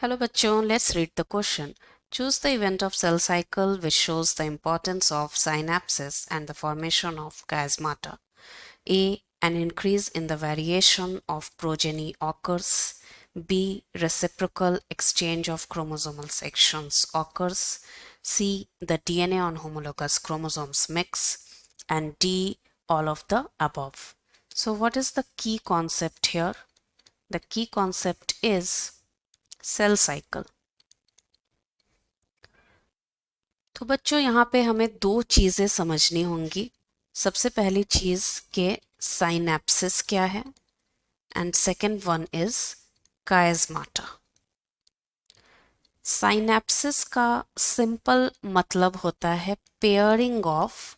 Hello बच्चों, let's read the question. Choose the event of cell cycle which shows the importance of synapses and the formation of chiasmata. A. An increase in the variation of progeny occurs. B. Reciprocal exchange of chromosomal sections occurs. C. The DNA on homologous chromosomes mix. And D. All of the above. So what is the key concept here? The key concept is cell cycle. तो बच्चों यहाँ पे हमें दो चीजें समझनी होंगी। सबसे पहली चीज के साइनेप्सिस क्या है and second one is chiasmata. Synapsis का सिंपल मतलब होता है पेयरिंग ऑफ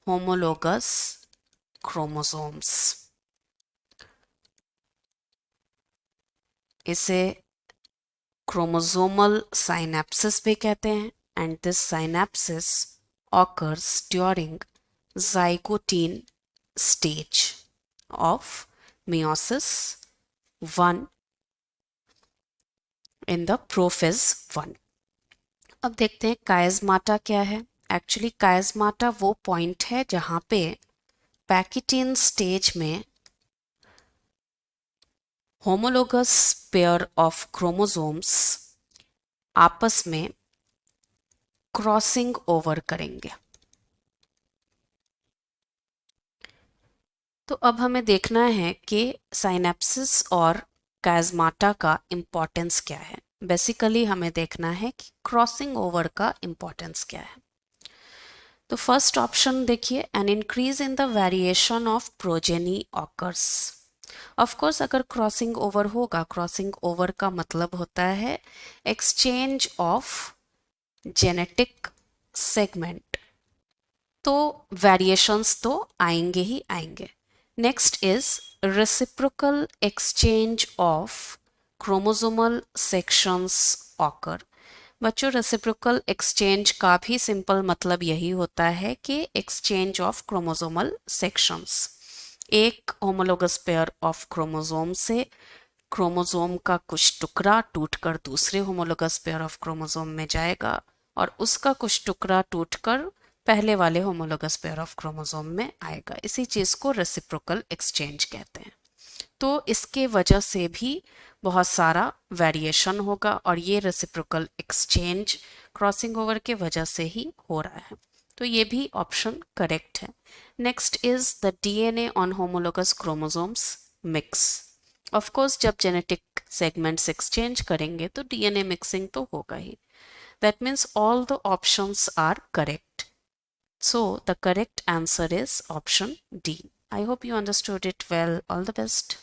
होमोलोगस क्रोमोसोम्स। इसे क्रोमोसोमल साइनेप्सिस भी कहते हैं and this synapsis occurs during zygotine stage of meiosis 1 in the prophase 1। अब देखते हैं कायस्माटा क्या है। एक्चुअली कायस्माटा वो पॉइंट है जहां पे पैकिटीन स्टेज में होमोलोगस पेयर ऑफ क्रोमोसोम्स आपस में क्रॉसिंग ओवर करेंगे। तो अब हमें देखना है कि साइनेप्सिस और कायस्माटा का इम्पोर्टेंस क्या है। बेसिकली हमें देखना है कि क्रॉसिंग ओवर का इम्पोर्टेंस क्या है। तो फर्स्ट ऑप्शन देखिए, an increase in the variation of progeny occurs. Of course अगर क्रॉसिंग ओवर होगा, क्रॉसिंग ओवर का मतलब होता है एक्सचेंज ऑफ जेनेटिक सेगमेंट, तो वेरिएशंस तो आएंगे ही आएंगे। Next is reciprocal exchange of chromosomal sections occur. बच्चों रेसिप्रोकल एक्सचेंज का भी सिंपल मतलब यही होता है कि एक्सचेंज ऑफ क्रोमोसोमल सेक्शंस। एक होमोलोगस पेयर ऑफ क्रोमोसोम से क्रोमोसोम का कुछ टुकड़ा टूटकर दूसरे होमोलोगस पेयर ऑफ क्रोमोसोम में जाएगा और उसका कुछ टुकड़ा टूटकर पहले वाले होमोलोगस पेयर ऑफ क्रोमोसोम में आएगा। इसी चीज को रेसिप्रोकल एक्सचेंज कहते हैं। तो इसके वजह से भी बहुत सारा वेरिएशन होगा और ये रेसिप्रोकल एक्सचेंज क्रॉसिंग ओवर के वजह से ही हो रहा है। तो ये भी ऑप्शन करेक्ट है। Next is the DNA on homologous chromosomes mix. Of course जब जेनेटिक सेगमेंट्स एक्सचेंज करेंगे तो डीएनए मिक्सिंग तो होगा ही। That means all the options are correct. So the correct answer is option D. I hope you understood it well. All the best.